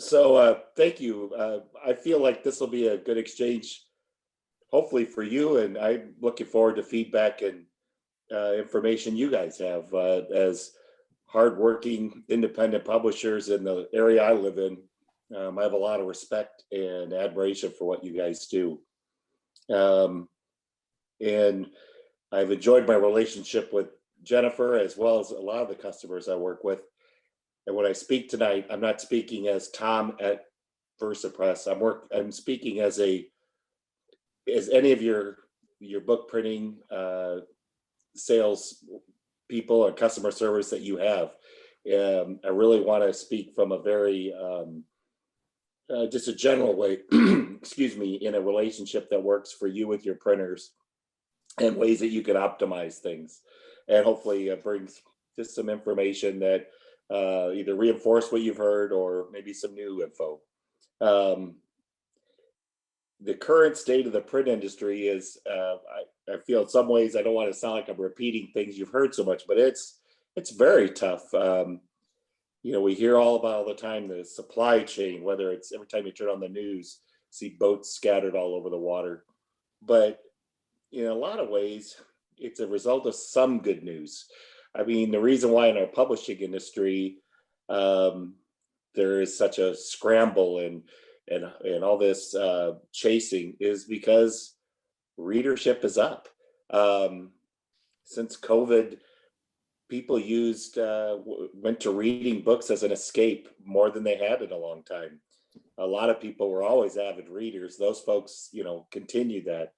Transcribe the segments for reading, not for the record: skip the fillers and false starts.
Thank you. I feel like this will be a good exchange, hopefully for you, and I'm looking forward to feedback and information you guys have as hardworking independent publishers in the area I live in. I have a lot of respect and admiration for what you guys do. Um, and I've enjoyed my relationship with Jennifer as well as a lot of the customers I work with. And when I speak tonight, I'm not speaking as Tom at Versa Press. I'm speaking as any of your book printing sales people or customer service that you have. I really want to speak from a very just a general way, excuse me, in a relationship that works for you with your printers and ways that you can optimize things, and hopefully brings just some information that either reinforce what you've heard or maybe some new info. Um, the current state of the print industry is, I feel in some ways, I don't want to sound like I'm repeating things you've heard so much, but it's very tough. We hear all about all the time the supply chain, whether it's every time you turn on the news, see boats scattered all over the water. But in a lot of ways, it's a result of some good news. I mean, the reason why in our publishing industry there is such a scramble and all this chasing is because readership is up. Since COVID, people went to reading books as an escape more than they had in a long time. A lot of people were always avid readers. Those folks, continue that.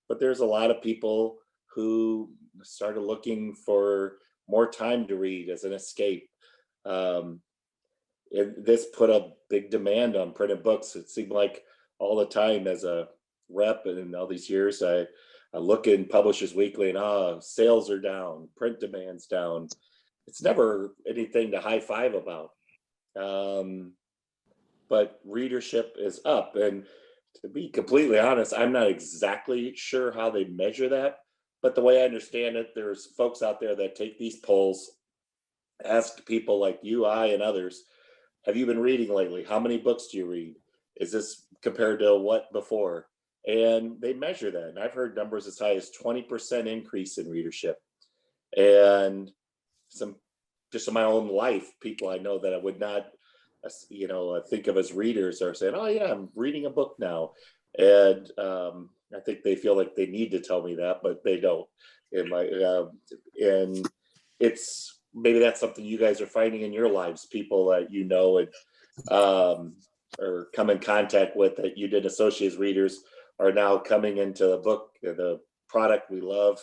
But there's a lot of people who started looking for more time to read as an escape. This put a big demand on printed books. It seemed like all the time as a rep and in all these years, I look in Publishers Weekly and sales are down, print demand's down. It's never anything to high five about. But readership is up. And to be completely honest, I'm not exactly sure how they measure that. But the way I understand it, there's folks out there that take these polls, ask people like you, I, and others, have you been reading lately? How many books do you read? Is this compared to what before? And they measure that. And I've heard numbers as high as 20% increase in readership. And just in my own life, people I know that I would not, think of as readers are saying, oh yeah, I'm reading a book now. And I think they feel like they need to tell me that, but they don't. And it's, maybe that's something you guys are finding in your lives, people that you know and or come in contact with that you didn't associate as readers are now coming into the product we love,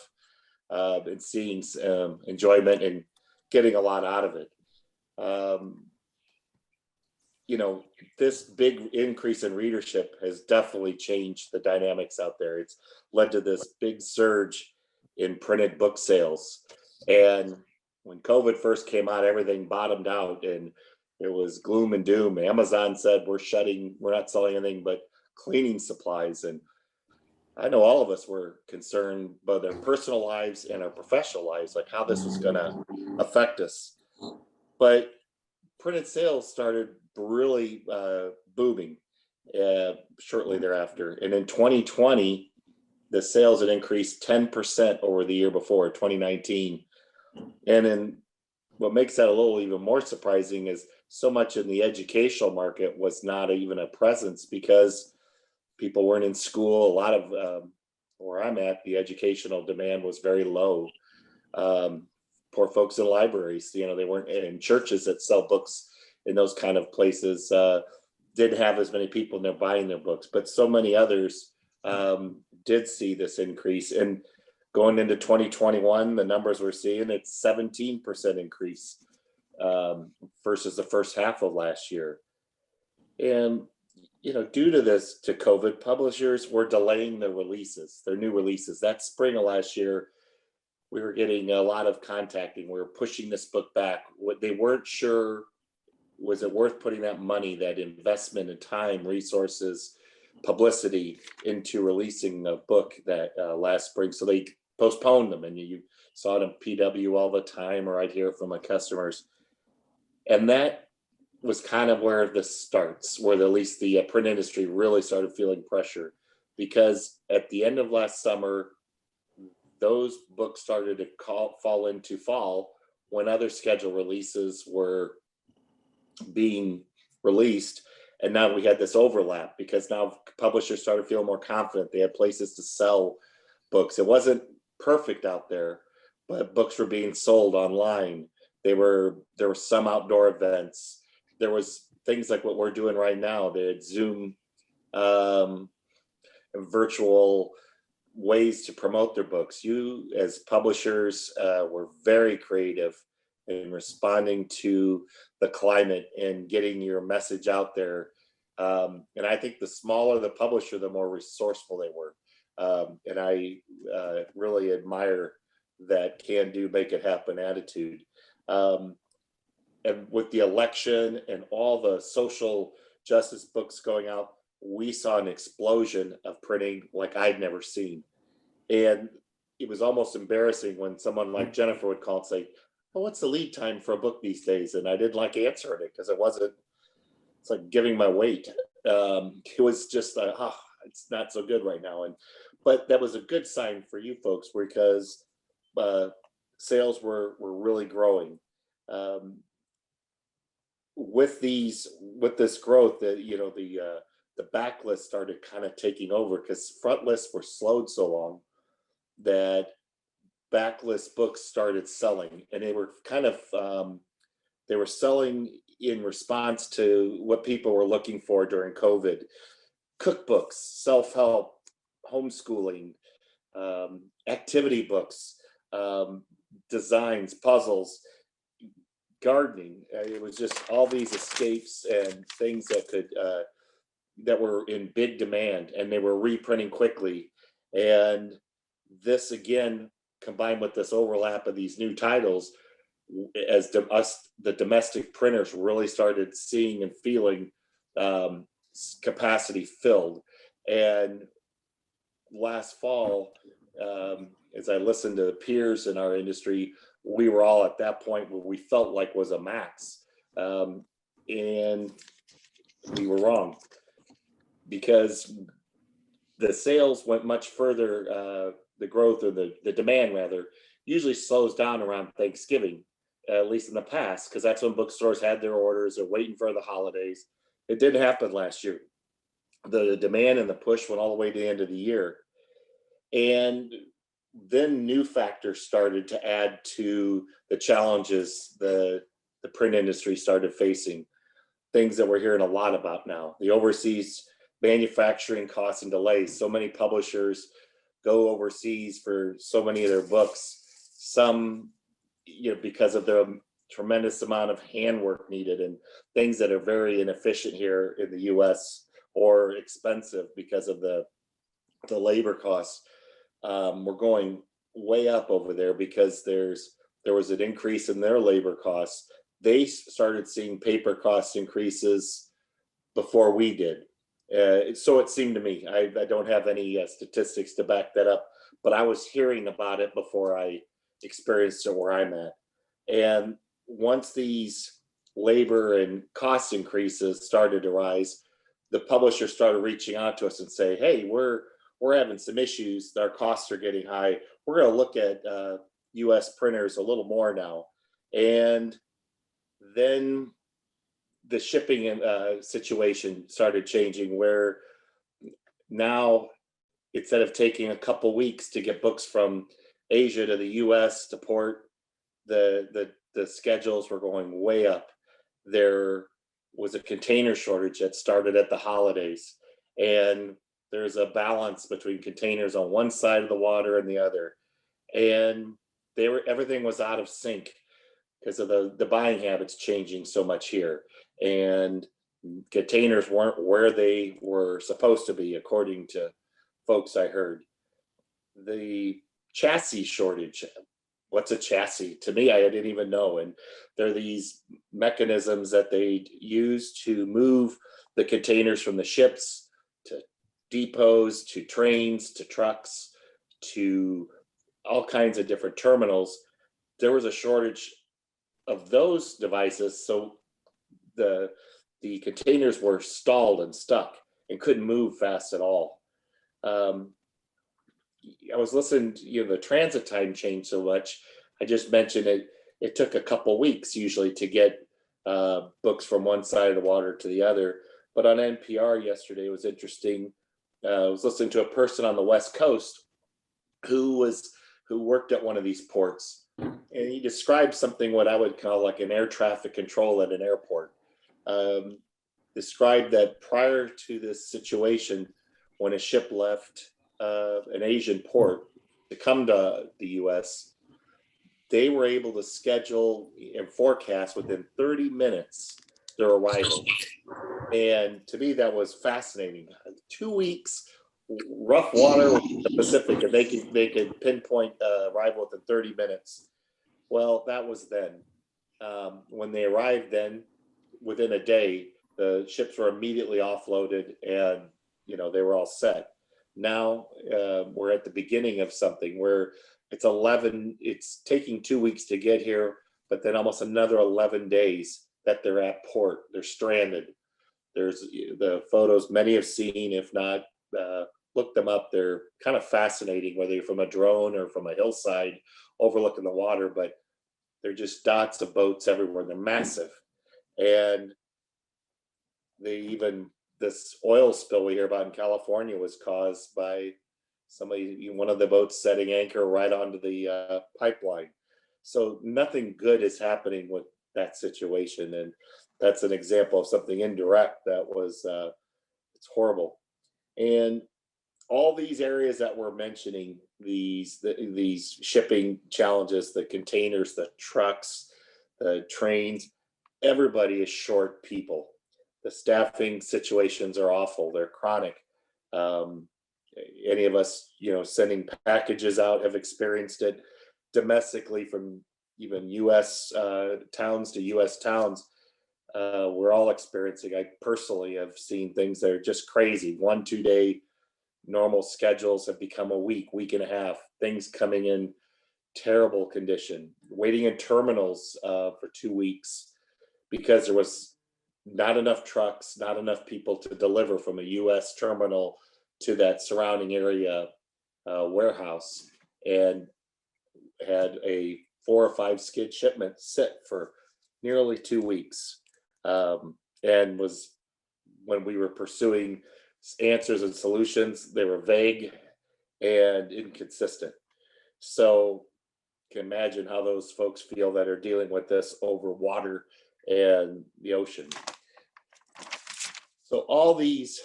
and seeing enjoyment and getting a lot out of it. This big increase in readership has definitely changed the dynamics out there. It's led to this big surge in printed book sales. And when COVID first came out, everything bottomed out and it was gloom and doom. Amazon said, we're not selling anything but cleaning supplies. And I know all of us were concerned about their personal lives and our professional lives, like how this was going to affect us. But printed sales started really booming shortly thereafter. And in 2020, the sales had increased 10% over the year before, 2019. And then what makes that a little even more surprising is so much in the educational market was not even a presence because people weren't in school. A lot of where I'm at, the educational demand was very low. Poor folks in libraries, they weren't in churches that sell books in those kind of places, didn't have as many people in there buying their books, but so many others did see this increase. And going into 2021, the numbers we're seeing, it's 17% increase versus the first half of last year. And, due to COVID, publishers were delaying their new releases. That spring of last year, we were getting a lot of contacting. We were pushing this book back. What they weren't sure, was it worth putting that money, that investment in time, resources, publicity into releasing a book that last spring? So they postponed them, and you saw it in PW all the time, or I'd hear it from my customers. And that was kind of where this starts, where at least the print industry really started feeling pressure, because at the end of last summer, those books started to fall into fall when other scheduled releases were being released. And now we had this overlap because now publishers started feeling more confident. They had places to sell books. It wasn't perfect out there, but books were being sold online. There were some outdoor events. There was things like what we're doing right now. They had Zoom, virtual ways to promote their books. You as publishers were very creative in responding to the climate and getting your message out there. And I think the smaller the publisher, the more resourceful they were. And I really admire that can do, make it happen attitude. And with the election and all the social justice books going out, we saw an explosion of printing like I'd never seen. And it was almost embarrassing when someone like Jennifer would call and say, "Oh, what's the lead time for a book these days?" And I didn't like answering it because it's like giving my weight. It was just, it's not so good right now. But that was a good sign for you folks because sales were really growing. With this growth, the backlist started kind of taking over because front lists were slowed so long that backlist books started selling, and they were kind of they were selling in response to what people were looking for during COVID: cookbooks, self-help, homeschooling, activity books, designs, puzzles, gardening. It was just all these escapes and things that were in big demand, and they were reprinting quickly. And this again, combined with this overlap of these new titles, as the domestic printers really started seeing and feeling capacity filled. And last fall, as I listened to peers in our industry, we were all at that point where we felt like was a max. And we were wrong, because the sales went much further. The growth, or the demand rather, usually slows down around Thanksgiving, at least in the past, because that's when bookstores had their orders. They're waiting for the holidays. It didn't happen last year. The demand and the push went all the way to the end of the year. And then new factors started to add to the challenges the print industry started facing. Things that we're hearing a lot about now: the overseas manufacturing costs and delays. So many publishers go overseas for so many of their books. Some, because of the tremendous amount of handwork needed and things that are very inefficient here in the US, or expensive because of the labor costs. We're going way up over there because there was an increase in their labor costs. They started seeing paper cost increases before we did. So it seemed to me. I don't have any statistics to back that up, but I was hearing about it before I experienced it where I'm at. And once these labor and cost increases started to rise, the publisher started reaching out to us and say, "Hey, we're having some issues. Our costs are getting high. We're going to look at U.S. printers a little more now." And then the shipping situation started changing, where now, instead of taking a couple weeks to get books from Asia to the U.S. to port, the schedules were going way up. There was a container shortage that started at the holidays, and there's a balance between containers on one side of the water and the other, and everything was out of sync because of the buying habits changing so much here, and containers weren't where they were supposed to be, according to folks I heard. The chassis shortage. What's a chassis? To me, I didn't even know. And there are these mechanisms that they use to move the containers from the ships to depots, to trains, to trucks, to all kinds of different terminals. There was a shortage of those devices. So the containers were stalled and stuck and couldn't move fast at all. Um, I was listening to, the transit time changed so much. I just mentioned it. It took a couple weeks usually to get books from one side of the water to the other. But on NPR yesterday, it was interesting. I was listening to a person on the West Coast who worked at one of these ports, and he described something what I would call like an air traffic control at an airport. Um, Described that prior to this situation, when a ship left an Asian port to come to the U.S., they were able to schedule and forecast within 30 minutes their arrival. And to me, that was fascinating. 2 weeks, rough water in the Pacific, and they could pinpoint arrival within 30 minutes. Well, that was then. When they arrived, then within a day, the ships were immediately offloaded, and they were all set. Now we're at the beginning of something where it's taking 2 weeks to get here, but then almost another 11 days that they're at port. They're stranded. There's the photos many have seen, if not look them up. They're kind of fascinating, whether you're from a drone or from a hillside overlooking the water, but they're just dots of boats everywhere. They're massive. And this oil spill we hear about in California was caused by one of the boats setting anchor right onto the pipeline. So nothing good is happening with that situation, and that's an example of something indirect that was it's horrible. And all these areas that we're mentioning, these shipping challenges, the containers, the trucks, the trains, everybody is short people. The staffing situations are awful. They're chronic. Um, any of us, sending packages out have experienced it domestically from even U.S. Towns to U.S. towns. We're all experiencing. I personally have seen things that are just crazy. 1-2 day normal schedules have become a week and a half. Things coming in terrible condition. Waiting in terminals for 2 weeks because there was not enough trucks, not enough people to deliver from a U.S. terminal to that surrounding area warehouse, and had a 4 or 5 skid shipment sit for nearly 2 weeks, and was when we were pursuing answers and solutions, they were vague and inconsistent. So you can imagine how those folks feel that are dealing with this over water and the ocean. So all these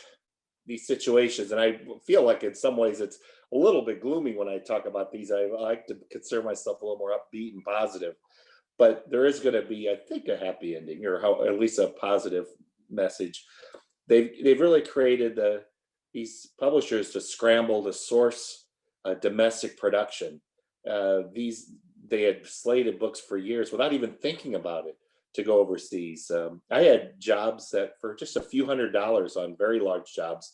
situations, and I feel like in some ways it's a little bit gloomy when I talk about these. I like to consider myself a little more upbeat and positive, but there is going to be, I think, a happy ending, or at least a positive message. They've really created these publishers to scramble to source domestic production. They had slated books for years without even thinking about it to go overseas. I had jobs that for just a few $100s on very large jobs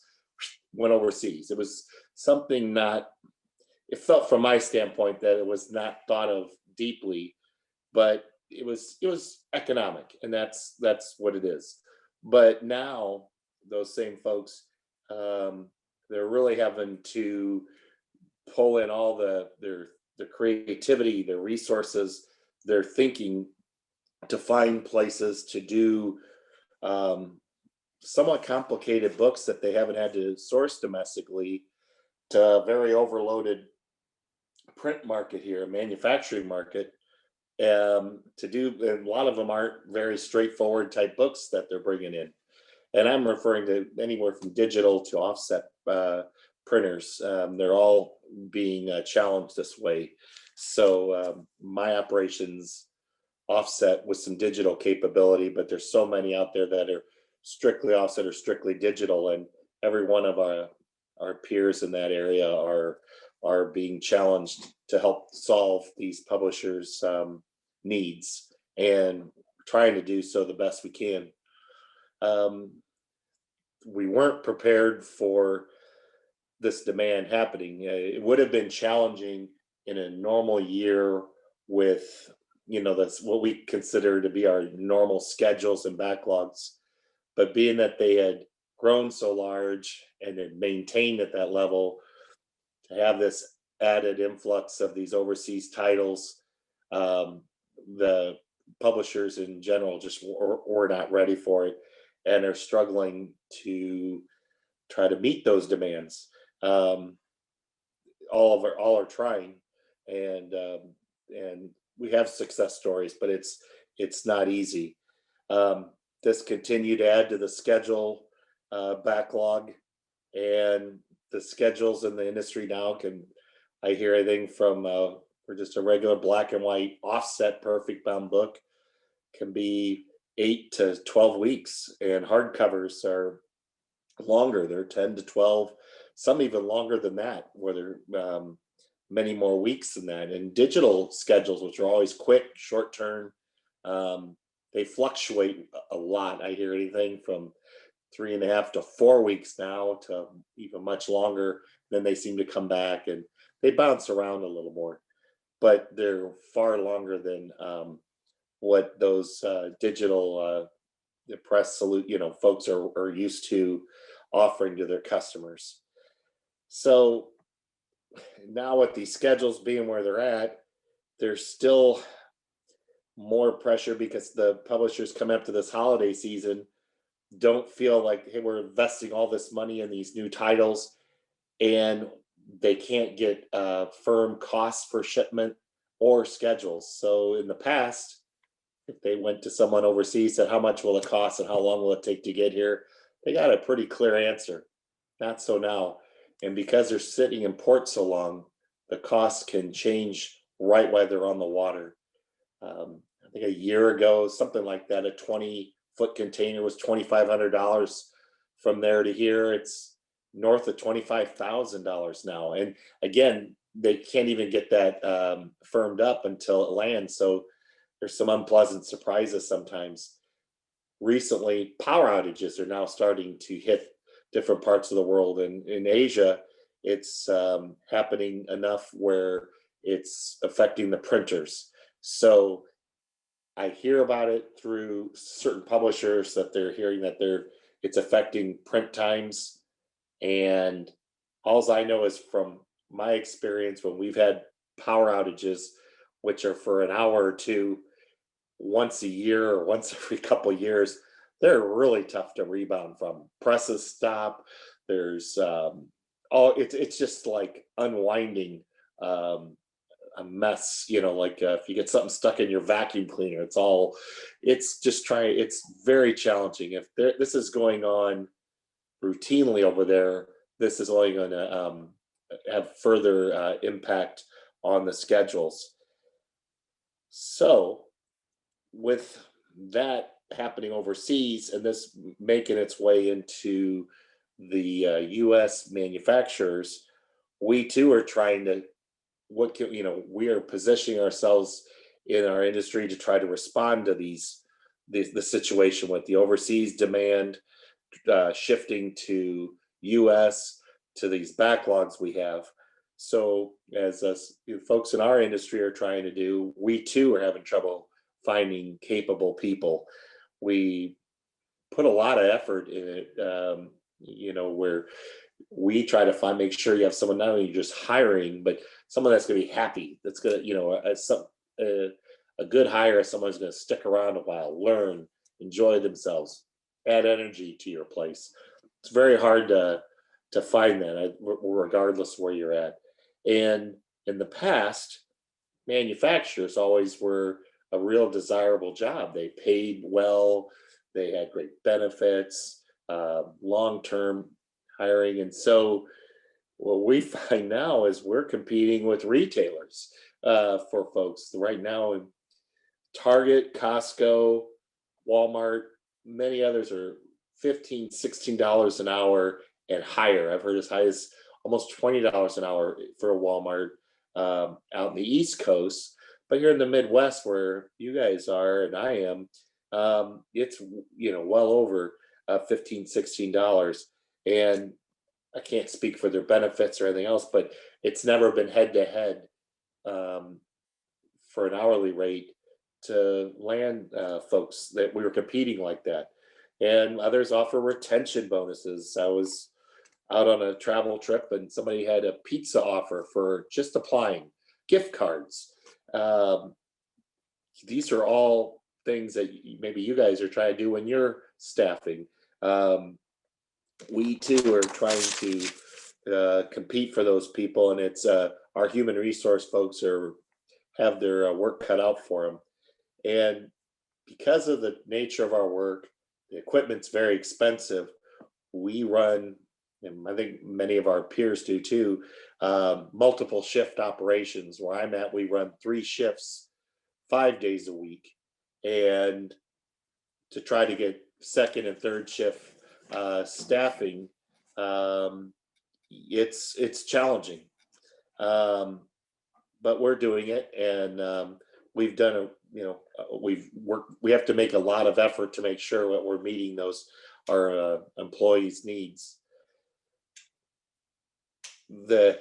went overseas. It was something it felt from my standpoint that it was not thought of deeply, but it was economic, and that's what it is. But now those same folks, they're really having to pull in all their creativity, their resources, their thinking to find places to do somewhat complicated books that they haven't had to source domestically, to a very overloaded print market here, manufacturing market, to do. And a lot of them aren't very straightforward type books that they're bringing in. And I'm referring to anywhere from digital to offset printers. They're all being challenged this way. So my operations offset with some digital capability, but there's so many out there that are strictly offset or strictly digital, and every one of our peers in that area are being challenged to help solve these publishers' needs, and trying to do so the best we can. We weren't prepared for this demand happening. It would have been challenging in a normal year with that's what we consider to be our normal schedules and backlogs. But being that they had grown so large and had maintained at that level, to have this added influx of these overseas titles, um, the publishers in general just were not ready for it, and are struggling to try to meet those demands. Um, all are trying, and and we have success stories, but it's not easy. This continued to add to the schedule backlog, and the schedules in the industry now can, I hear anything from for just a regular black and white offset perfect bound book can be 8 to 12 weeks, and hardcovers are longer. They're 10 to 12, some even longer than that, where they're many more weeks than that. And digital schedules, which are always quick, short term, um, they fluctuate a lot. I hear anything from 3.5 to 4 weeks now to even much longer. Then they seem to come back, and they bounce around a little more, but they're far longer than what those digital the press salute, folks are used to offering to their customers. So now with these schedules being where they're at, there's still more pressure because the publishers come up to this holiday season don't feel like, hey, we're investing all this money in these new titles, and they can't get firm costs for shipment or schedules. So in the past, if they went to someone overseas, said how much will it cost and how long will it take to get here, they got a pretty clear answer. Not so now. And because they're sitting in port so long, the costs can change right while they're on the water. I think a year ago, something like that, a 20-foot container was $2,500. From there to here, it's north of $25,000 now. And again, they can't even get that firmed up until it lands. So there's some unpleasant surprises sometimes. Recently, power outages are now starting to hit different parts of the world. And in Asia, it's happening enough where it's affecting the printers. So I hear about it through certain publishers that they're hearing that it's affecting print times. And all I know is from my experience when we've had power outages, which are for an hour or two once a year or once every couple of years, they're really tough to rebound from. Presses stop. There's it's just like unwinding a mess, like if you get something stuck in your vacuum cleaner, it's very challenging. If this is going on routinely over there, this is only going to have further impact on the schedules. So with that happening overseas and this making its way into the US manufacturers, we too are trying to, we are positioning ourselves in our industry to try to respond to the situation with the overseas demand shifting to US, to these backlogs we have. So as us folks in our industry are trying to do, we too are having trouble finding capable people. We put a lot of effort in it, where we try to make sure you have someone not only just hiring, but someone that's going to be happy. That's going to, a good hire is someone who's going to stick around a while, learn, enjoy themselves, add energy to your place. It's very hard to find that, regardless where you're at. And in the past, manufacturers always were a real desirable job. They paid well, they had great benefits, long-term hiring. And so what we find now is we're competing with retailers for folks. Right now, Target, Costco, Walmart, many others are $15, $16 an hour and higher. I've heard as high as almost $20 an hour for a Walmart out in the East Coast. But here in the Midwest, where you guys are and I am, it's well over $15, $16. And I can't speak for their benefits or anything else, but it's never been head to head for an hourly rate to land folks that we were competing like that. And others offer retention bonuses. I was out on a travel trip and somebody had a pizza offer for just applying, gift cards. Um, these are all things that maybe you guys are trying to do when you're staffing. Um, we too are trying to compete for those people, and it's our human resource folks are have their work cut out for them. And because of the nature of our work, the equipment's very expensive. We run, and I think many of our peers do too, multiple shift operations. Where I'm at, we run 3 shifts, 5 days a week, and to try to get second and third shift staffing, um, it's challenging. Um, but we're doing it, and we've done a we've worked. We have to make a lot of effort to make sure that we're meeting those our employees' needs. The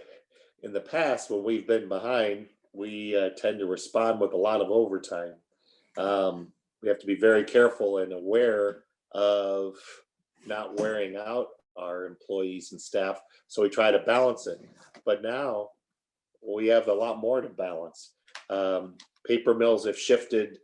In the past, when we've been behind, we tend to respond with a lot of overtime. We have to be very careful and aware of not wearing out our employees and staff, so we try to balance it. But now we have a lot more to balance. Paper mills have shifted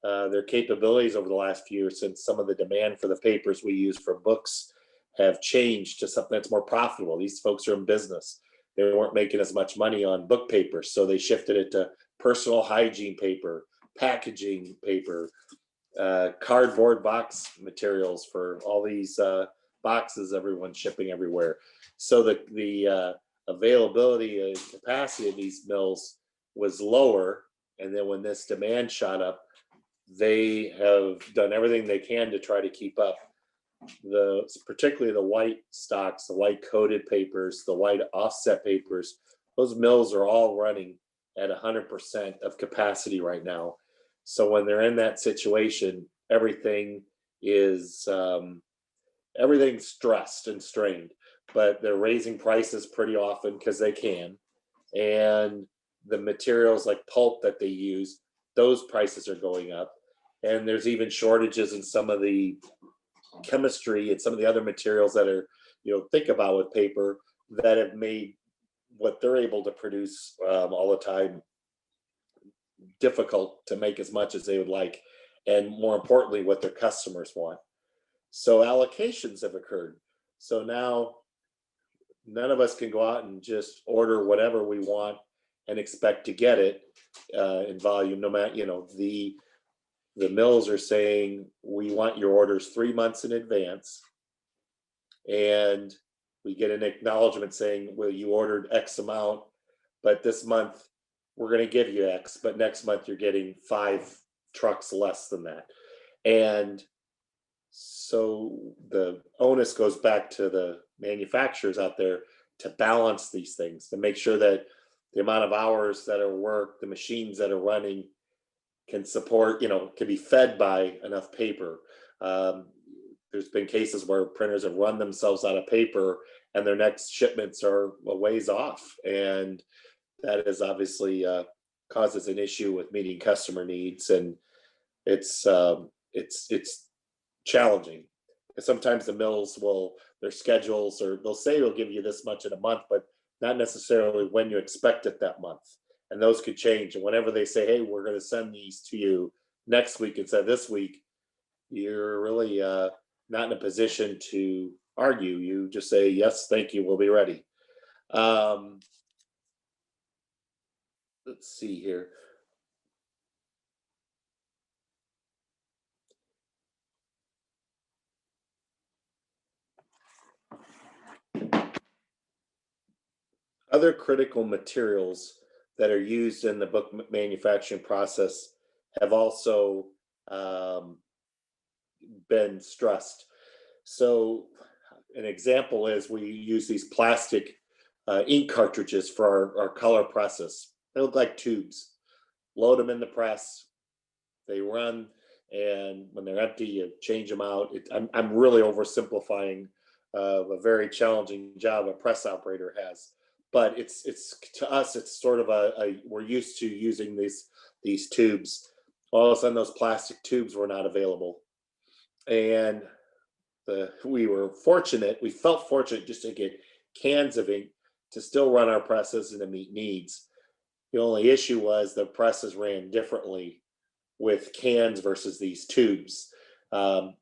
their capabilities over the last few years, since some of the demand for the papers we use for books have changed to something that's more profitable. These folks are in business. They weren't making as much money on book paper, so they shifted it to personal hygiene paper, packaging paper, cardboard box materials for all these boxes everyone's shipping everywhere. So the availability and capacity of these mills was lower, and then when this demand shot up, they have done everything they can to try to keep up. Particularly the white stocks, the white coated papers, the white offset papers, those mills are all running at 100% of capacity right now. So when they're in that situation, is everything's stressed and strained, but they're raising prices pretty often because they can. And the materials like pulp that they use, those prices are going up. And there's even shortages in some of the chemistry and some of the other materials that are, think about with paper, that have made what they're able to produce all the time difficult to make as much as they would like, and more importantly, what their customers want. So allocations have occurred. So now none of us can go out and just order whatever we want and expect to get it in volume. No matter, the mills are saying, we want your orders 3 months in advance, and we get an acknowledgement saying, well, you ordered X amount, but this month we're going to give you X, but next month you're getting 5 trucks less than that. And so the onus goes back to the manufacturers out there to balance these things, to make sure that the amount of hours that are worked, the machines that are running, can support, can be fed by enough paper. There's been cases where printers have run themselves out of paper and their next shipments are a ways off. And that is obviously causes an issue with meeting customer needs. And it's challenging. Sometimes the mills their schedules, or they'll say we'll give you this much in a month, but not necessarily when you expect it that month. And those could change. And whenever they say, hey, we're going to send these to you next week instead of this week, you're really not in a position to argue. You just say, yes, thank you, we'll be ready. Let's see here. Other critical materials that are used in the book manufacturing process have also been stressed. So an example is we use these plastic ink cartridges for our color presses. They look like tubes. Load them in the press, they run, and when they're empty, you change them out. I'm really oversimplifying a very challenging job a press operator has, but it's to us, it's sort of we're used to using these tubes. All of a sudden those plastic tubes were not available. And we felt fortunate just to get cans of ink to still run our presses and to meet needs. The only issue was the presses ran differently with cans versus these tubes.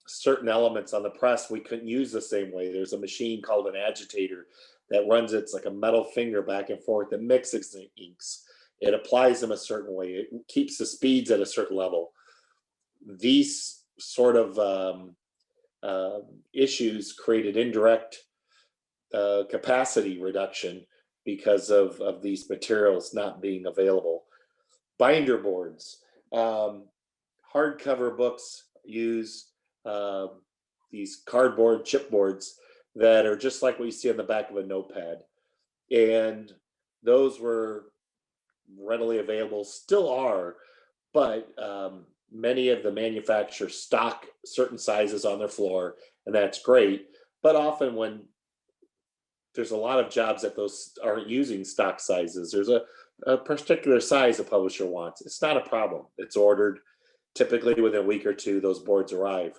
Certain elements on the press we couldn't use the same way. There's a machine called an agitator that runs, it's like a metal finger back and forth that mixes the inks. It applies them a certain way. It keeps the speeds at a certain level. These sort of issues created indirect capacity reduction because of these materials not being available. Binder boards. Hardcover books use these cardboard chipboards that are just like what you see on the back of a notepad. And those were readily available, still are, but many of the manufacturers stock certain sizes on their floor, and that's great. But often when there's a lot of jobs that those aren't using stock sizes, there's a particular size a publisher wants. It's not a problem. It's ordered. Typically within a week or two, those boards arrive.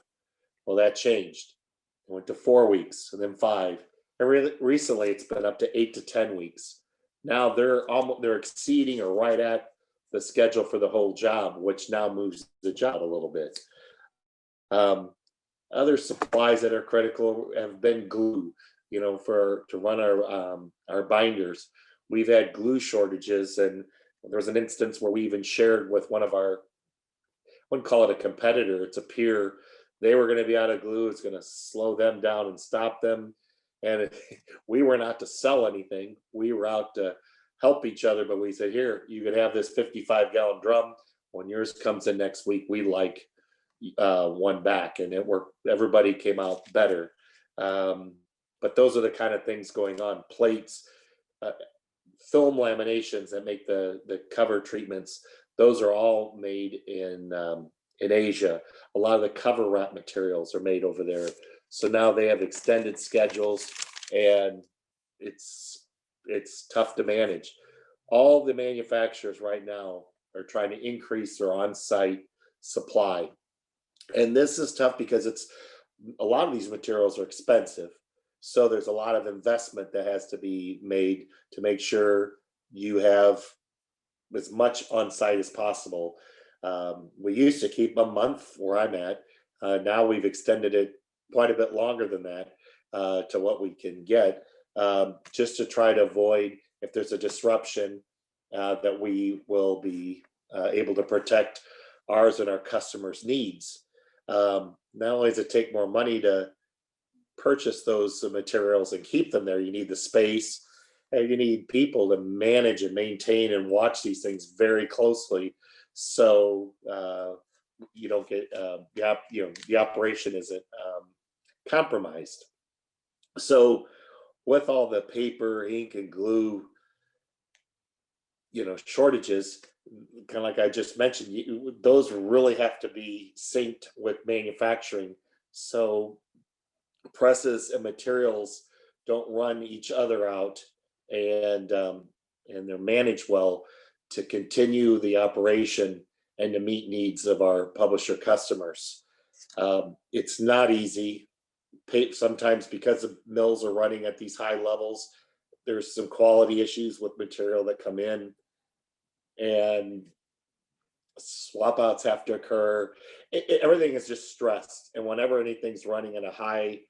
Well, that changed. It went to 4 weeks and then 5. And recently it's been up to 8 to 10 weeks. Now they're exceeding or right at the schedule for the whole job, which now moves the job a little bit. Other supplies that are critical have been glue. To run our binders, we've had glue shortages, and there was an instance where we even shared with one of our, I wouldn't call it a competitor, it's a peer. They were going to be out of glue. It's going to slow them down and stop them. And we were not to sell anything. We were out to help each other, but we said, here, you could have this 55-gallon drum. When yours comes in next week, we like one back, and it worked. Everybody came out better. But those are the kind of things going on. Plates, film laminations that make the cover treatments, those are all made in Asia. A lot of the cover wrap materials are made over there. So now they have extended schedules, and it's tough to manage. All the manufacturers right now are trying to increase their on-site supply. And this is tough because a lot of these materials are expensive. So there's a lot of investment that has to be made to make sure you have as much on site as possible. We used to keep a month where I'm at. Now we've extended it quite a bit longer than that to what we can get, just to try to avoid, if there's a disruption, that we will be able to protect ours and our customers' needs. Not only does it take more money to purchase those materials and keep them there, you need the space, and you need people to manage and maintain and watch these things very closely, so you don't get the operation isn't compromised. So with all the paper, ink, and glue shortages, kind of like I just mentioned, those really have to be synced with manufacturing, so presses and materials don't run each other out, and they're managed well to continue the operation and to meet needs of our publisher customers. It's not easy. Sometimes because the mills are running at these high levels, there's some quality issues with material that come in, and swap outs have to occur. Everything is just stressed, and whenever anything's running at a high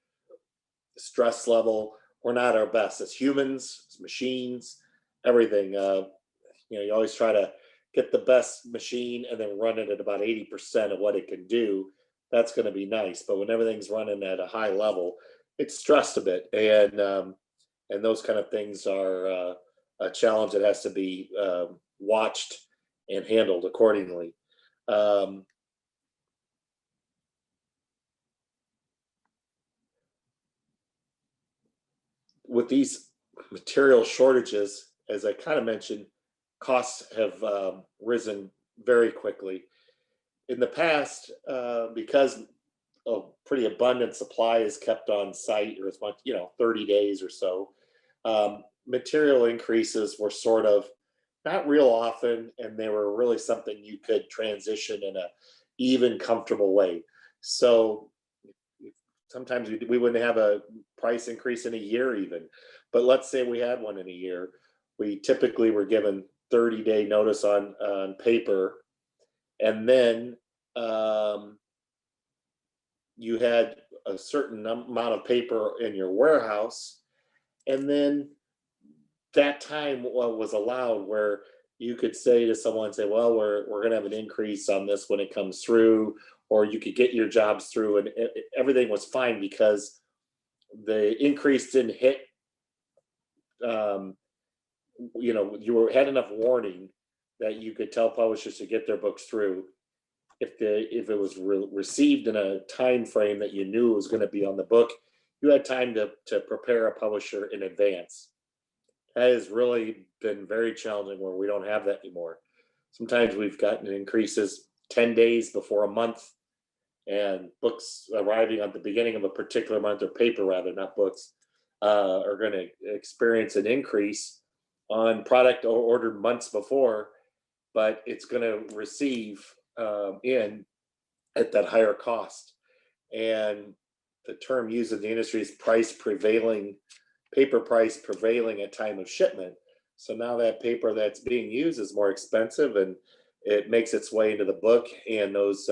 stress level, we're not our best as humans, as machines, everything. You always try to get the best machine and then run it at about 80% of what it can do. That's going to be nice, but when everything's running at a high level, it's stressed a bit, and those kind of things are a challenge that has to be watched and handled accordingly. With these material shortages, as I kind of mentioned, costs have risen very quickly. In the past, because a pretty abundant supply is kept on site, or as much, 30 days or so, material increases were sort of not real often, and they were really something you could transition in a even comfortable way. So sometimes we wouldn't have a price increase in a year even, but let's say we had one in a year. We typically were given 30-day notice on paper, and then um, you had a certain amount of paper in your warehouse, and then that time was allowed where you could say to someone, say, well, we're going to have an increase on this when it comes through, or you could get your jobs through, and everything was fine because the increase didn't hit. um, you had enough warning that you could tell publishers to get their books through. If it was received in a time frame that you knew was going to be on the book, you had time to prepare a publisher in advance. That has really been very challenging where we don't have that anymore. Sometimes we've gotten increases 10 days before a month, and books arriving at the beginning of a particular month, or paper rather, not books, are going to experience an increase on product ordered months before, but it's going to receive in at that higher cost. And the term used in the industry is price prevailing, paper price prevailing at time of shipment. So now that paper that's being used is more expensive, and it makes its way into the book, and those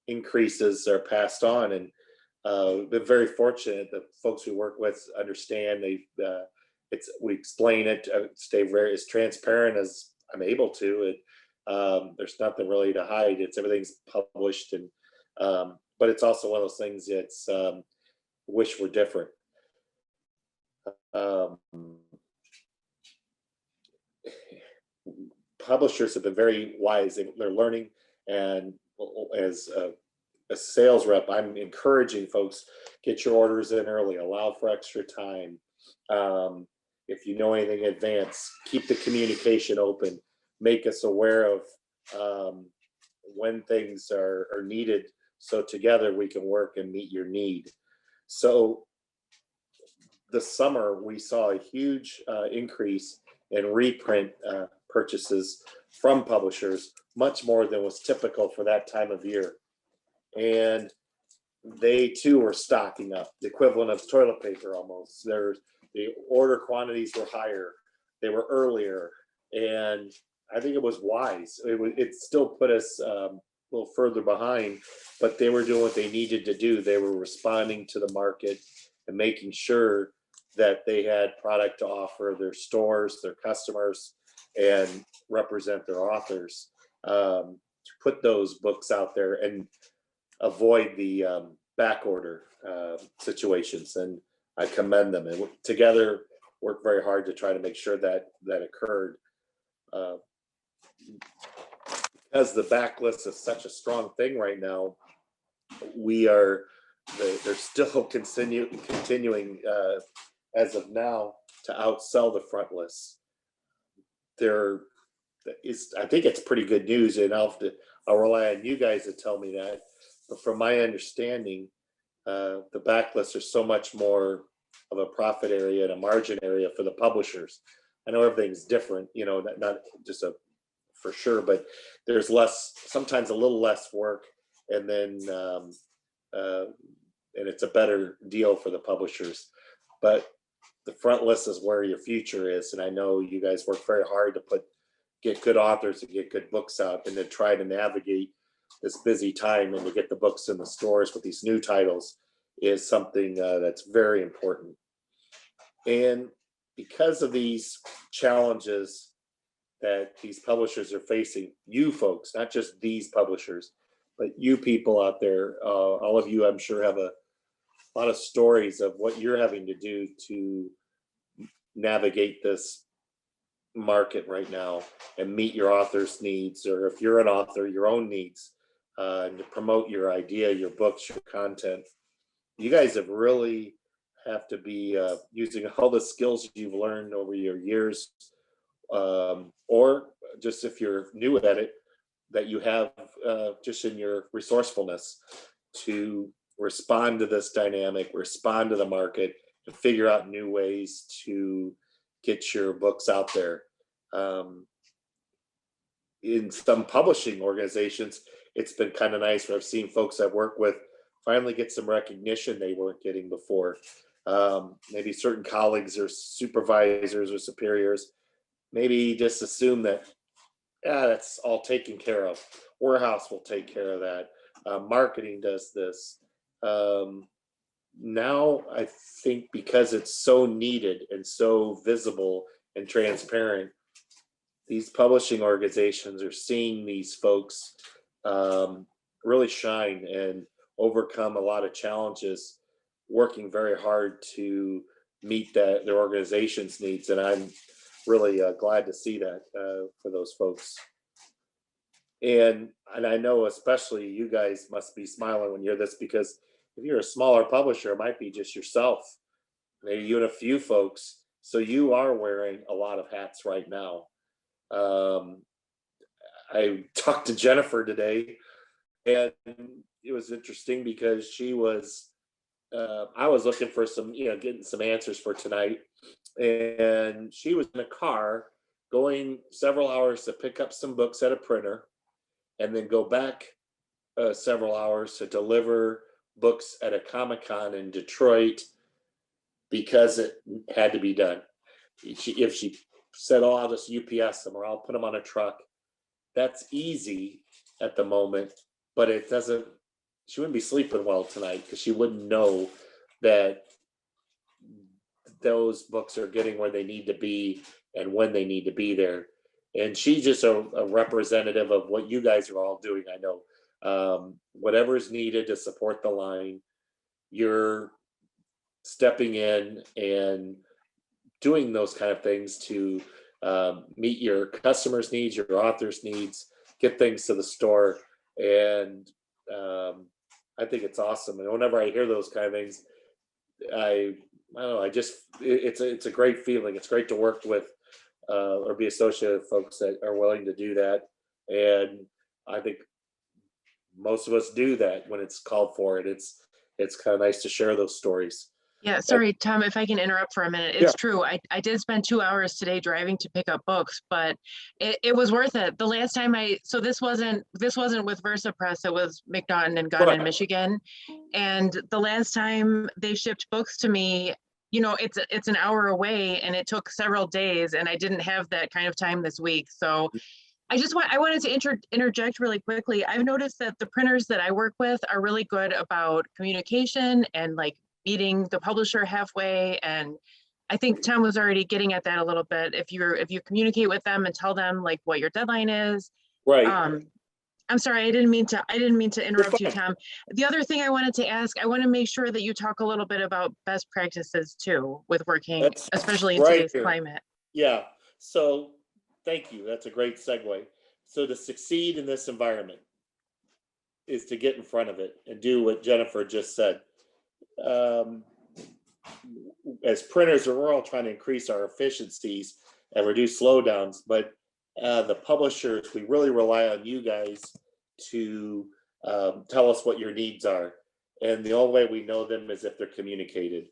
increases are passed on. And we've been very fortunate that folks we work with understand. We explain it, stay very as transparent as I'm able to. There's nothing really to hide. Everything's published, and but it's also one of those things that's wish were different. Um, Publishers have been very wise. They're learning, and as a sales rep, I'm encouraging folks, get your orders in early, allow for extra time. If you know anything in advance, keep the communication open, make us aware of when things are needed, so together we can work and meet your need. So this summer, we saw a huge increase in reprint purchases from publishers, much more than was typical for that time of year. And they too were stocking up, the equivalent of toilet paper almost. The order quantities were higher, they were earlier, and I think it was wise. It still put us a little further behind, but they were doing what they needed to do. They were responding to the market and making sure that they had product to offer their stores, their customers, and represent their authors, to put those books out there and avoid the back order situations. And I commend them, and together work very hard to try to make sure that occurred. As the backlist is such a strong thing right now, they're still continuing as of now to outsell the front list. I think it's pretty good news, and I'll rely on you guys to tell me that. But from my understanding, the backlists are so much more of a profit area and a margin area for the publishers. I know everything's different, not just for sure, but there's sometimes a little less work, and then and it's a better deal for the publishers. But the front list is where your future is, and I know you guys work very hard to get good authors and get good books out, and to try to navigate this busy time and to get the books in the stores with these new titles is something that's very important. And because of these challenges that these publishers are facing, you folks, not just these publishers, but you people out there, all of you, I'm sure, have a lot of stories of what you're having to do to navigate this market right now and meet your author's needs, or if you're an author, your own needs, and to promote your idea, your books, your content. You guys have to be using all the skills you've learned over your years, or just if you're new at it, that you have just in your resourcefulness to respond to this dynamic, respond to the market, and figure out new ways to get your books out there. in some publishing organizations, it's been kind of nice where I've seen folks I've worked with finally get some recognition they weren't getting before. Maybe certain colleagues or supervisors or superiors maybe just assume that, yeah, that's all taken care of. Warehouse will take care of that. Marketing does this. Now I think because it's so needed and so visible and transparent, these publishing organizations are seeing these folks really shine and overcome a lot of challenges, working very hard to meet their organization's needs. And I'm really glad to see that for those folks. And I know especially you guys must be smiling when you hear this, because if you're a smaller publisher, it might be just yourself, maybe you and a few folks. So you are wearing a lot of hats right now. I talked to Jennifer today, and it was interesting because she was, I was looking for some, getting some answers for tonight. And she was in a car going several hours to pick up some books at a printer and then go back several hours to deliver books at a Comic-Con in Detroit because it had to be done. If she said, oh, I'll just UPS them or I'll put them on a truck, that's easy at the moment, but it doesn't, she wouldn't be sleeping well tonight because she wouldn't know that those books are getting where they need to be and when they need to be there. And she's just a representative of what you guys are all doing. I know whatever is needed to support the line, you're stepping in and doing those kind of things to meet your customers' needs, your authors' needs, get things to the store. And I think it's awesome. And whenever I hear those kind of things, I don't know, it's a great feeling. It's great to work with or be associated with folks that are willing to do that. And I think most of us do that when it's called for it. It's kind of nice to share those stories. Yeah, sorry, Tom, if I can interrupt for a minute. It's true. I did spend 2 hours today driving to pick up books, but it was worth it. The last time so this wasn't with Versa Press, it was McNaughton and Gunn in Michigan. And the last time they shipped books to me, it's an hour away and it took several days and I didn't have that kind of time this week. So I wanted to interject really quickly. I've noticed that the printers that I work with are really good about communication and like meeting the publisher halfway. And I think Tom was already getting at that a little bit. If you communicate with them and tell them like what your deadline is. Right. I'm sorry, I didn't mean to interrupt you, Tom. The other thing I wanted to ask, I want to make sure that you talk a little bit about best practices too with working, especially in today's climate. Yeah. So thank you. That's a great segue. So to succeed in this environment is to get in front of it and do what Jennifer just said. As printers, we're all trying to increase our efficiencies and reduce slowdowns, but the publishers, we really rely on you guys to tell us what your needs are. And the only way we know them is if they're communicated.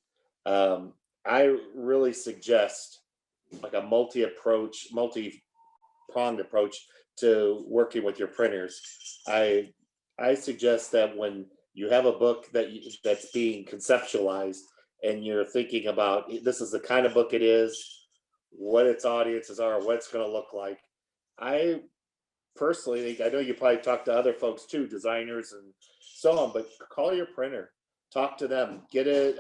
I really suggest like a multi-pronged approach to working with your printers. I suggest that when you have a book that's being conceptualized and you're thinking about this is the kind of book it is, what its audiences are, what it's going to look like. I personally think, I know you probably talk to other folks too, designers and so on, but call your printer, talk to them, get it,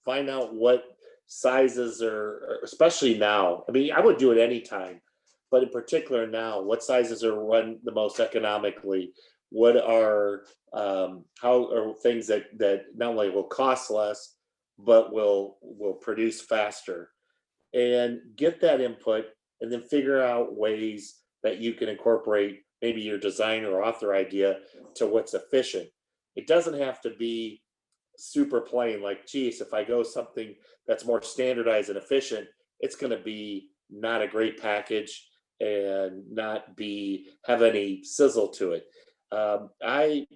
find out what sizes are, especially now. I mean, I would do it anytime, but in particular now, what sizes are run the most economically? What are how are things that not only will cost less, but will produce faster? And get that input, and then figure out ways that you can incorporate maybe your design or author idea to what's efficient. It doesn't have to be super plain, like, geez, if I go something that's more standardized and efficient, it's going to be not a great package and not have any sizzle to it. I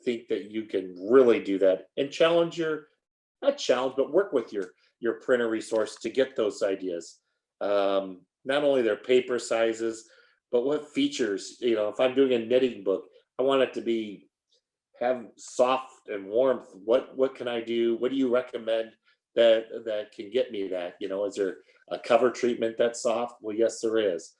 think that you can really do that and not challenge, but work with your printer resource to get those ideas. not only their paper sizes, but what features. If I'm doing a knitting book, I want it to be have soft and warmth. What can I do? What do you recommend that can get me that? Is there a cover treatment that's soft? Well, yes, there is.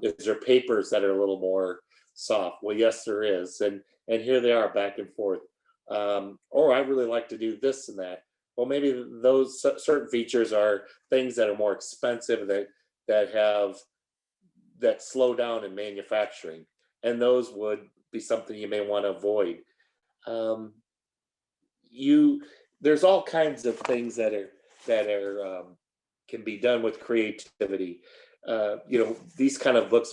Is there papers that are a little more soft? Well, yes, there is. And here they are back and forth. Or I really like to do this and that. Well, maybe those certain features are things that are more expensive that slow down in manufacturing, and those would be something you may want to avoid. Um, you There's all kinds of things that can be done with creativity. These kind of books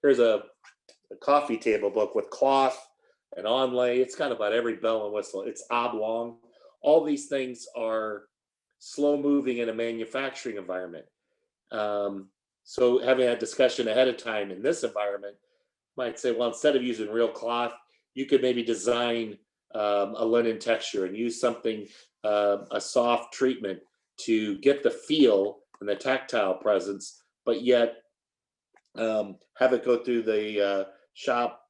here's a coffee table book with cloth and onlay. It's got about every bell and whistle. It's oblong. All these things are slow moving in a manufacturing environment. So having that discussion ahead of time in this environment might say, well, instead of using real cloth, you could maybe design a linen texture and use something, a soft treatment to get the feel and the tactile presence, but yet have it go through the shop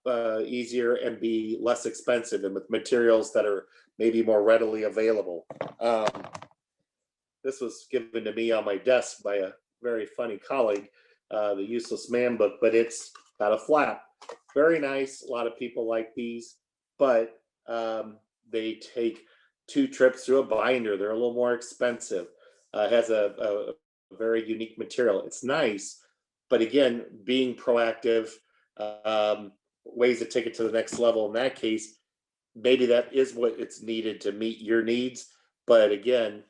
easier and be less expensive and with materials that are maybe more readily available. This was given to me on my desk by a very funny colleague, the Useless Man book, but it's got a flap. Very nice. A lot of people like these, but they take 2 trips through a binder. They're a little more expensive. It has a very unique material. It's nice, but again, being proactive, ways to take it to the next level. In that case, maybe that is what it's needed to meet your needs. But again,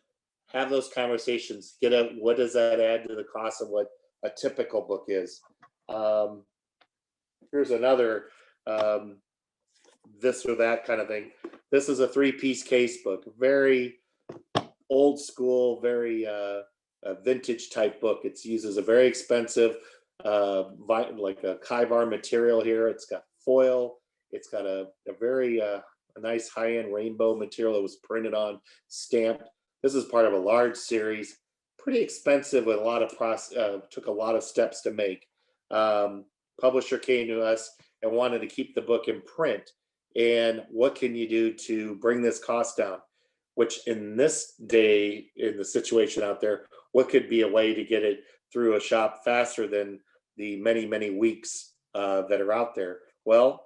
have those conversations. What does that add to the cost of what a typical book is? Here's another this or that kind of thing. This is a 3-piece case book, very old school, very vintage type book. It uses a very expensive, like a Kaivar material here. It's got foil. It's got a very a nice high-end rainbow material that was printed on, stamped. This is part of a large series, pretty expensive with a lot of took a lot of steps to make. Publisher came to us and wanted to keep the book in print. And what can you do to bring this cost down? Which in this day, in the situation out there, what could be a way to get it through a shop faster than the many, many weeks that are out there? Well,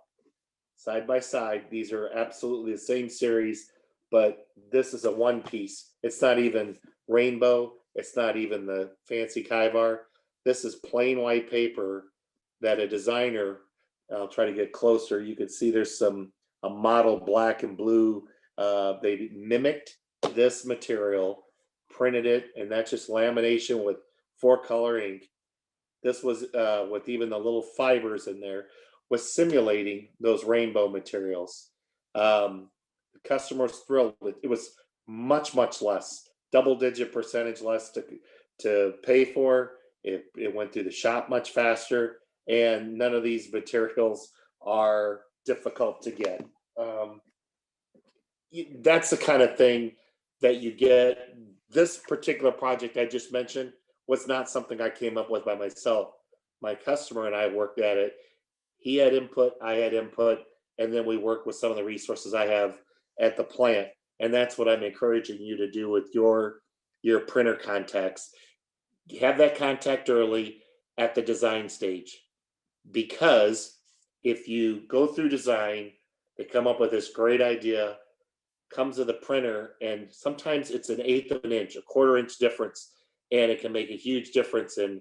side by side, these are absolutely the same series, but this is a 1-piece. It's not even rainbow. It's not even the fancy Kaivar. This is plain white paper that a designer, I'll try to get closer. You can see there's a model black and blue. They mimicked this material, printed it, and that's just lamination with 4-color ink. This was with even the little fibers in there, was simulating those rainbow materials. The customer was thrilled. It was much, much less, double-digit percentage less to pay for. It went through the shop much faster, and none of these materials are difficult to get. That's the kind of thing that you get. This particular project I just mentioned was not something I came up with by myself. My customer and I worked at it. He had input, I had input, and then we worked with some of the resources I have at the plant. And that's what I'm encouraging you to do with your printer contacts. Have that contact early at the design stage, because if you go through design, they come up with this great idea, comes to the printer, and sometimes it's an eighth of an inch, a quarter-inch difference, and it can make a huge difference in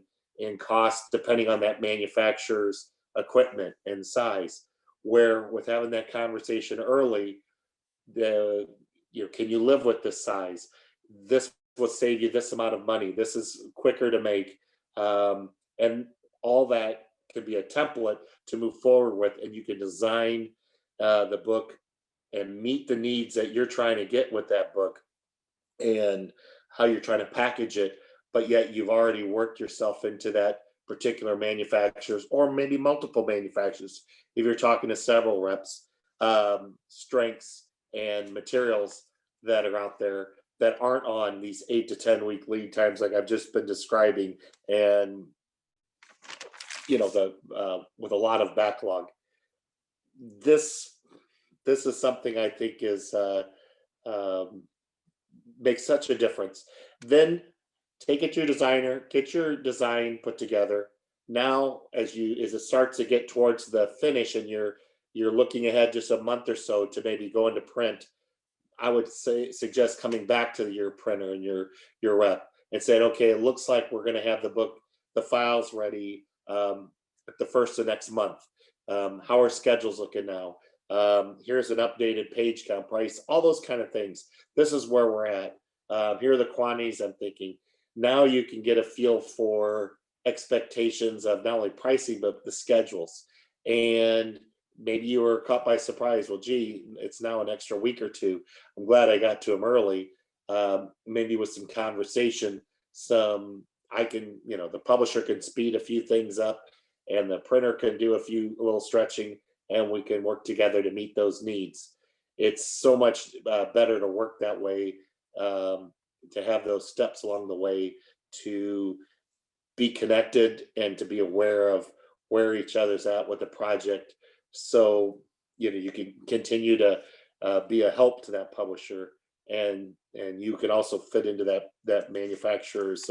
cost depending on that manufacturer's equipment and size. Where with having that conversation early, can you live with this size? This will save you this amount of money. This is quicker to make, and all that could be a template to move forward with, and you can design the book and meet the needs that you're trying to get with that book and how you're trying to package it, but yet you've already worked yourself into that particular manufacturers or maybe multiple manufacturers. If you're talking to several reps, strengths and materials that are out there that aren't on these 8 to 10 week lead times like I've just been describing, and with a lot of backlog. This is something I think is um, makes such a difference. Then take it to your designer, get your design put together. Now, as it starts to get towards the finish, and you're looking ahead just a month or so to maybe go into print, I would suggest coming back to your printer and your rep and saying, okay, it looks like we're going to have the files ready at the first of next month. How are schedules looking now? Here's an updated page count price, all those kind of things. This is where we're at. Here are the quantities I'm thinking. Now you can get a feel for expectations of not only pricing, but the schedules. And maybe you were caught by surprise. Well, gee, it's now an extra week or two. I'm glad I got to them early. Maybe with some conversation, the publisher can speed a few things up, and the printer can do a little stretching, and we can work together to meet those needs. It's so much better to work that way, to have those steps along the way, to be connected and to be aware of where each other's at with the project. So, you can continue to be a help to that publisher, and you can also fit into that manufacturer's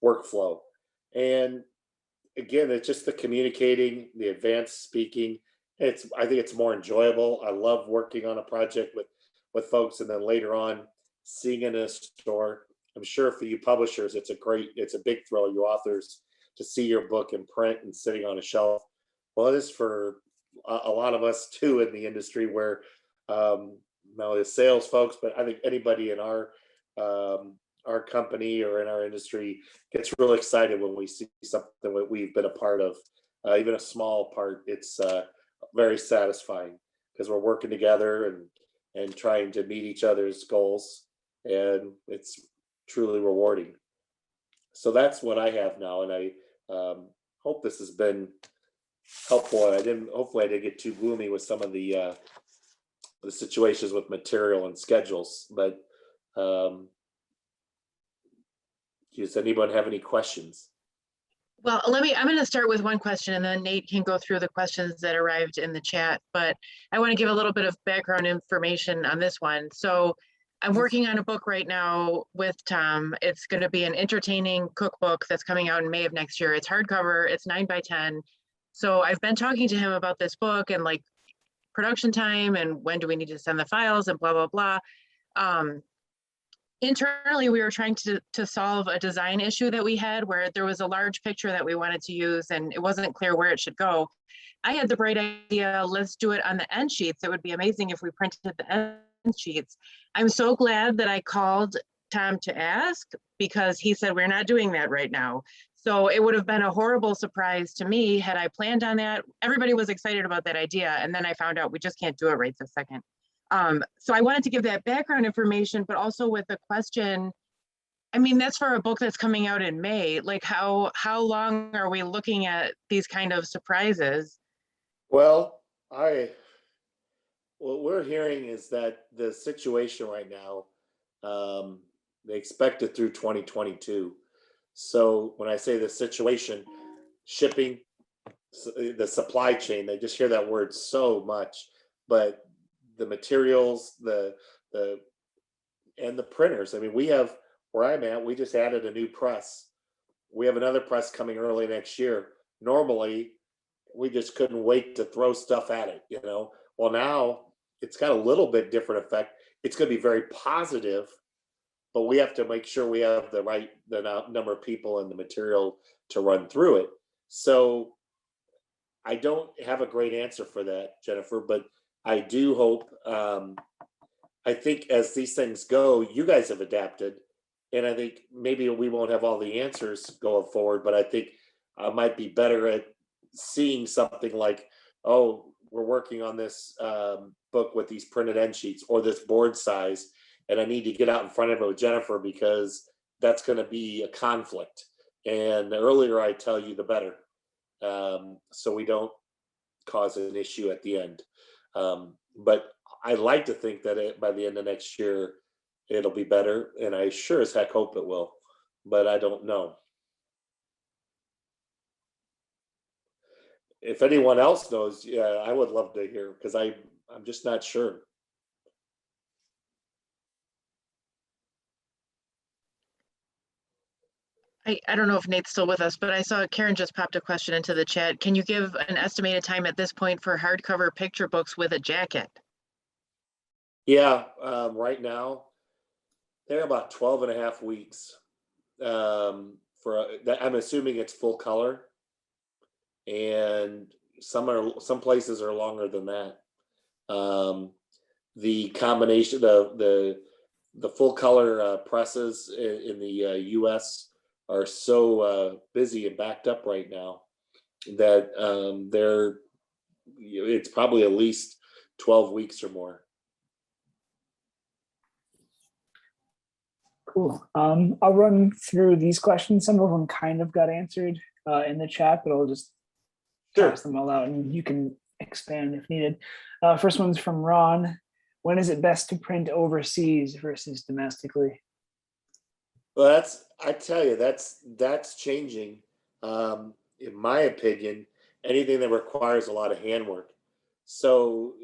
workflow. And again, it's just the communicating, the advanced speaking. I think it's more enjoyable. I love working on a project with folks, and then later on seeing it in a store. I'm sure for you publishers, it's a big thrill, you authors, to see your book in print and sitting on a shelf. Well, it is for a lot of us too in the industry, where not only the sales folks, but I think anybody in our company or in our industry gets really excited when we see something that we've been a part of, even a small part. It's very satisfying because we're working together and trying to meet each other's goals, and it's truly rewarding. So that's what I have now, and I hope this has been helpful. And hopefully I didn't get too gloomy with some of the situations with material and schedules. But does anyone have any questions? Well, I'm going to start with one question, and then Nate can go through the questions that arrived in the chat. But I want to give a little bit of background information on this one. So I'm working on a book right now with Tom. It's going to be an entertaining cookbook that's coming out in May of next year. It's hardcover, it's 9x10. So I've been talking to him about this book and like production time and when do we need to send the files and blah, blah, blah. Internally, we were trying to solve a design issue that we had where there was a large picture that we wanted to use and it wasn't clear where it should go. I had the bright idea, let's do it on the end sheets. It would be amazing if we printed the end sheets. I'm so glad that I called Tom to ask, because he said, we're not doing that right now. So it would have been a horrible surprise to me had I planned on that. Everybody was excited about that idea. And then I found out we just can't do it right this second. So I wanted to give that background information, but also with the question, I mean, that's for a book that's coming out in May. Like how long are we looking at these kind of surprises? Well, what we're hearing is that the situation right now, they expect it through 2022. So when I say the situation, shipping, the supply chain, they just hear that word so much, but the materials, and the printers. I mean, where I'm at, we just added a new press. We have another press coming early next year. Normally, we just couldn't wait to throw stuff at it, Well, now it's got a little bit different effect. It's going to be very positive, but we have to make sure we have the number of people and the material to run through it. So I don't have a great answer for that, Jennifer, but I do hope, I think as these things go, you guys have adapted, and I think maybe we won't have all the answers going forward, but I think I might be better at seeing something like, oh, we're working on this book with these printed end sheets or this board size, and I need to get out in front of it with Jennifer because that's going to be a conflict. And the earlier I tell you, the better, so we don't cause an issue at the end. But I like to think that by the end of next year, it'll be better, and I sure as heck hope it will, but I don't know. if anyone else knows, yeah, I would love to hear, because I'm just not sure. I don't know if Nate's still with us, but I saw Karen just popped a question into the chat. Can you give an estimated time at this point for hardcover picture books with a jacket? Yeah, right now they're about 12 and a half weeks. For that, I'm assuming it's full color, and some places are longer than that. The combination, the full color presses in the U.S. are so busy and backed up right now that it's probably at least 12 weeks or more. Cool. I'll run through these questions. Some of them kind of got answered in the chat, but I'll just pass them all out and you can expand if needed. First one's from Ron. When is it best to print overseas versus domestically? Well, I tell you, that's changing. In my opinion, anything that requires a lot of handwork. So,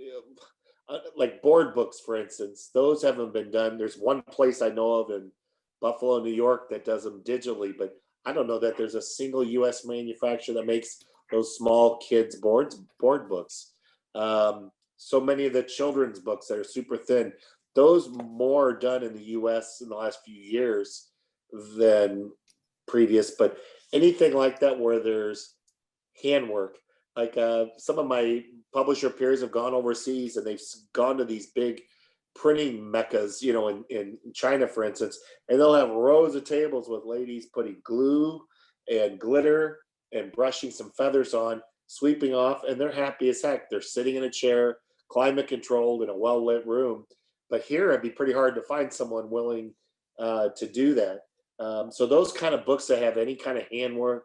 like board books, for instance, those haven't been done. There's one place I know of in Buffalo, New York, that does them digitally, but I don't know that there's a single U.S. manufacturer that makes those small kids board books. So many of the children's books that are super thin, those more are done in the U.S. in the last few years than previous. But anything like that where there's handwork, like some of my publisher peers have gone overseas and they've gone to these big printing meccas, in China, for instance, and they'll have rows of tables with ladies putting glue and glitter and brushing some feathers on, sweeping off, and they're happy as heck. They're sitting in a chair, climate controlled, in a well lit room. But here, it'd be pretty hard to find someone willing to do that. So those kind of books that have any kind of handwork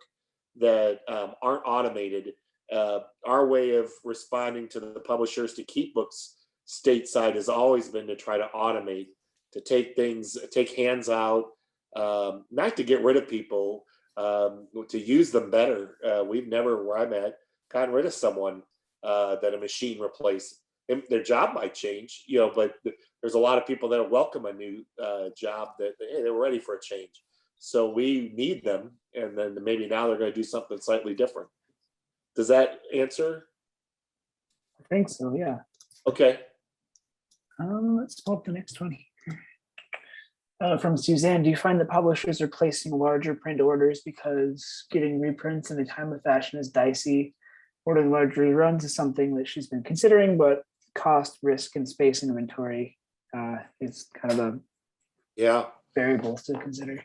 that aren't automated, our way of responding to the publishers to keep books stateside has always been to try to automate, to take hands out, not to get rid of people, to use them better. We've never, where I'm at, gotten rid of someone that a machine replaced. Their job might change, but there's a lot of people that welcome a new job that they're ready for a change. So we need them, and then maybe now they're going to do something slightly different. Does that answer? I think so, yeah. Okay. Let's pull up the next one here. From Suzanne, do you find that publishers are placing larger print orders because getting reprints in the time of fashion is dicey? Ordering larger runs is something that she's been considering, but cost, risk, and space inventory is kind of a variables to consider.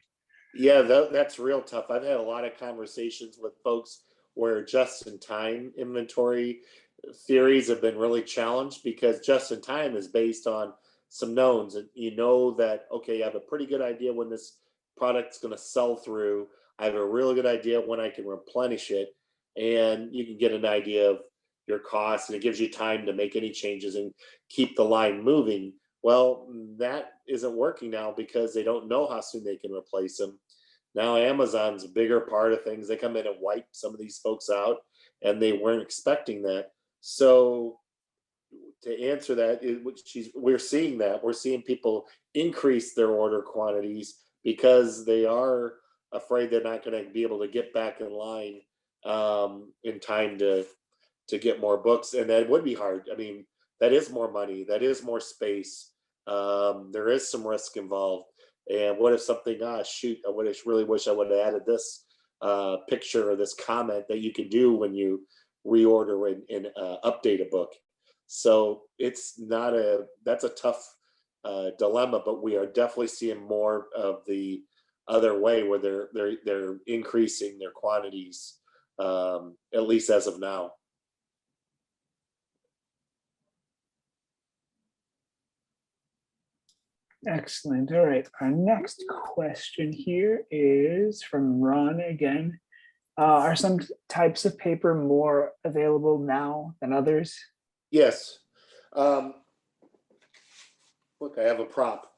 Yeah, that's real tough. I've had a lot of conversations with folks where just-in-time inventory theories have been really challenged, because just-in-time is based on some knowns, and that, okay, I have a pretty good idea when this product's going to sell through. I have a really good idea when I can replenish it, and you can get an idea of your costs, and it gives you time to make any changes and keep the line moving. Well, that isn't working now because they don't know how soon they can replace them. Now Amazon's a bigger part of things. They come in and wipe some of these folks out, and they weren't expecting that. So to answer that, we're seeing that. We're seeing people increase their order quantities because they are afraid they're not going to be able to get back in line in time to get more books. And that would be hard. I mean, that is more money. That is more space. There is some risk involved. And what if something, shoot, I really wish I would have added this picture or this comment that you can do when you reorder and update a book. So that's a tough dilemma, but we are definitely seeing more of the other way where they're increasing their quantities, at least as of now. Excellent. All right. Our next question here is from Ron again. Are some types of paper more available now than others? Yes. Look, I have a prop.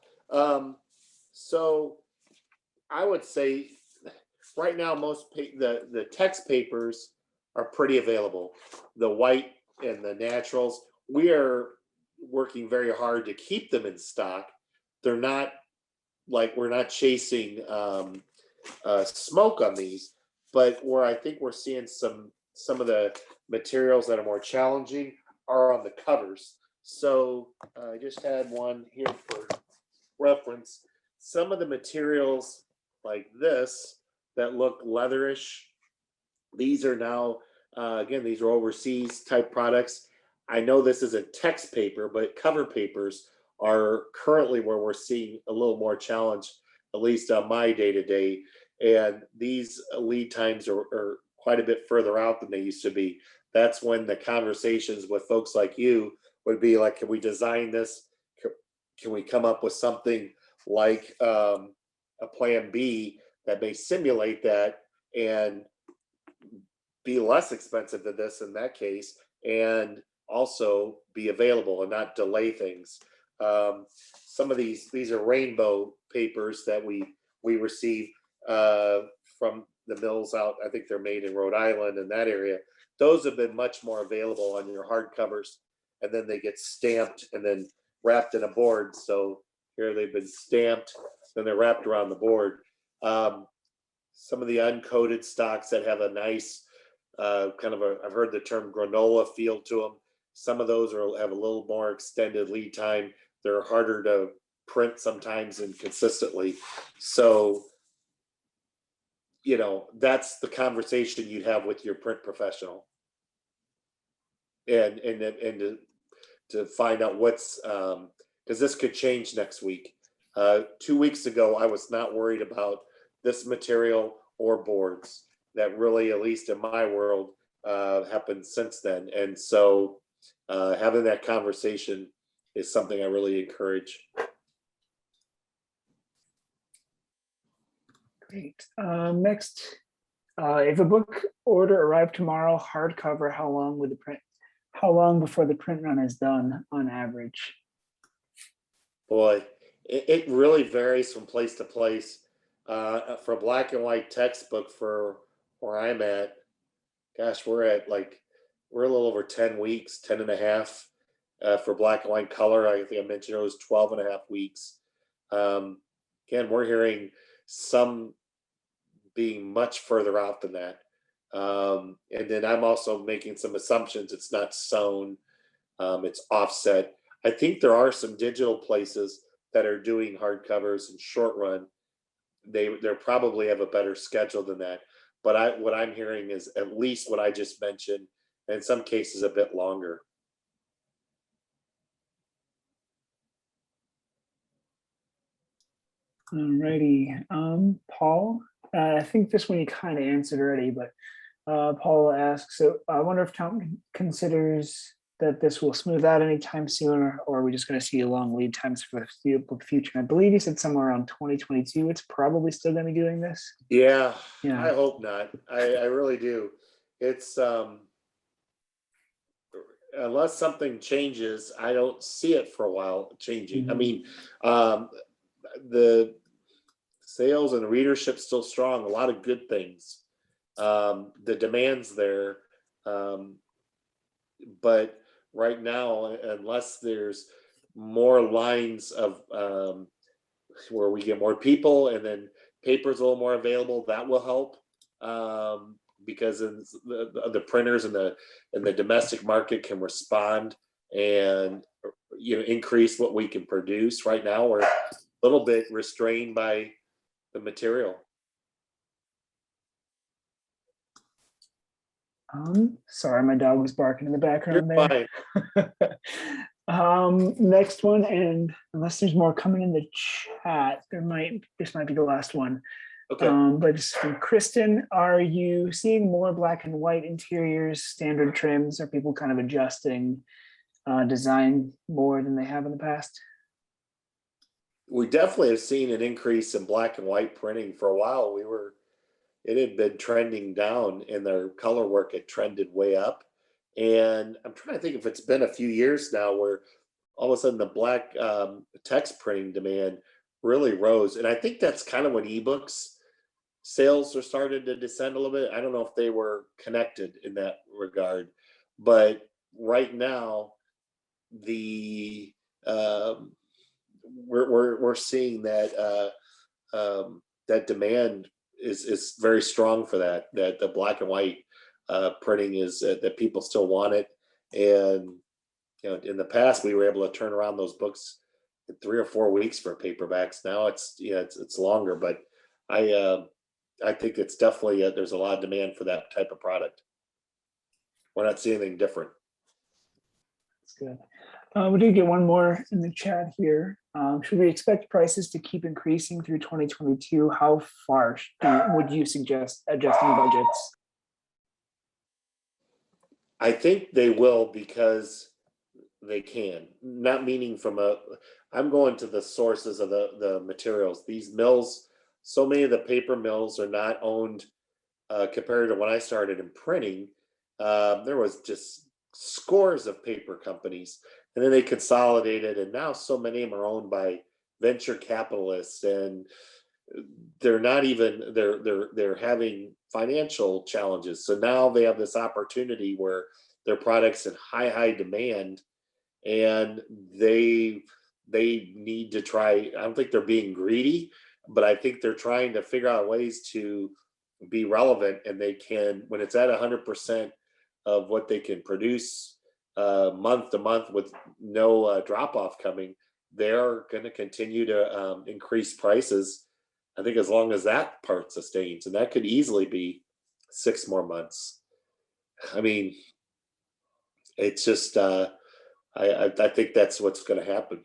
So I would say right now, the text papers are pretty available. The white and the naturals, we are working very hard to keep them in stock. They're not like, we're not chasing smoke on these, but where I think we're seeing some of the materials that are more challenging are on the covers. So I just had one here for reference. Some of the materials like this that look leatherish, these are now, again, these are overseas type products. I know this is a text paper, but cover papers are currently where we're seeing a little more challenge, at least on my day-to-day. And these lead times are quite a bit further out than they used to be. That's when the conversations with folks like you would be like, can we design this? Can we come up with something like a plan B that may simulate that and be less expensive than this in that case, and also be available and not delay things. Some of these are rainbow papers that we receive from the mills out. I think they're made in Rhode Island and that area. Those have been much more available on your hardcovers, and then they get stamped and then wrapped in a board. So here they've been stamped, then they're wrapped around the board. Some of the uncoated stocks that have a nice kind of I've heard the term granola feel to them. Some of those have a little more extended lead time. They're harder to print sometimes and consistently. So, that's the conversation you'd have with your print professional, and to find out what's because this could change next week. 2 weeks ago, I was not worried about this material or boards. That really, at least in my world, happened since then. And so having that conversation is something I really encourage. Great. Next, if a book order arrived tomorrow, hardcover, how long before the print run is done on average? Boy, it really varies from place to place. For black and white textbook, for where I'm at, gosh, we're a little over 10 weeks, 10 and a half. For black and white color, I think I mentioned it was 12 and a half weeks. Again, we're hearing some being much further out than that. And then I'm also making some assumptions. It's not sewn, it's offset. I think there are some digital places that are doing hardcovers and short run. They probably have a better schedule than that. But what I'm hearing is at least what I just mentioned, and in some cases a bit longer. Alrighty, Paul, I think this one you kind of answered already, but Paul asks, so I wonder if Tom considers that this will smooth out anytime soon, or are we just going to see long lead times for the foreseeable future? I believe you said somewhere around 2022, it's probably still going to be doing this. Yeah, Yeah. I hope not. I really do. It's unless something changes, I don't see it for a while changing. I mean, the sales and readership still strong, a lot of good things. The demand's there. But right now, unless there's more lines of where we get more people and then paper's a little more available, that will help. Because the printers and the domestic market can respond and increase what we can produce. Right now, we're a little bit restrained by the material. Sorry, my dog was barking in the background. You're there. fine. Next one, and unless there's more coming in the chat, this might be the last one. Okay. But it's from Kristen. Are you seeing more black and white interiors, standard trims? Are people kind of adjusting design more than they have in the past? We definitely have seen an increase in black and white printing. For a while, it had been trending down, and their color work had trended way up. And I'm trying to think if it's been a few years now where all of a sudden the black text printing demand really rose. And I think that's kind of when ebooks sales are starting to descend a little bit. I don't know if they were connected in that regard, but right now the we're seeing that that demand is very strong for that the black and white printing is that people still want it. And in the past we were able to turn around those books in 3 or 4 weeks for paperbacks. Now it's longer, but I think it's definitely there's a lot of demand for that type of product. We're not seeing anything different. That's good. We did get one more in the chat here. Should we expect prices to keep increasing through 2022? How far would you suggest adjusting budgets? I think they will, because they can. Not meaning I'm going to the sources of the materials. These mills, so many of the paper mills are not owned, compared to when I started in printing. There was just scores of paper companies, and then they consolidated, and now so many of them are owned by venture capitalists, and they're not even they're having financial challenges. So now they have this opportunity where their products in high demand, and they need to try. I don't think they're being greedy, but I think they're trying to figure out ways to be relevant, and they can, when it's at 100% of what they can produce month to month with no drop off coming, they're going to continue to increase prices. I think as long as that part sustains, and that could easily be 6 more months. I mean, it's just I think that's what's going to happen.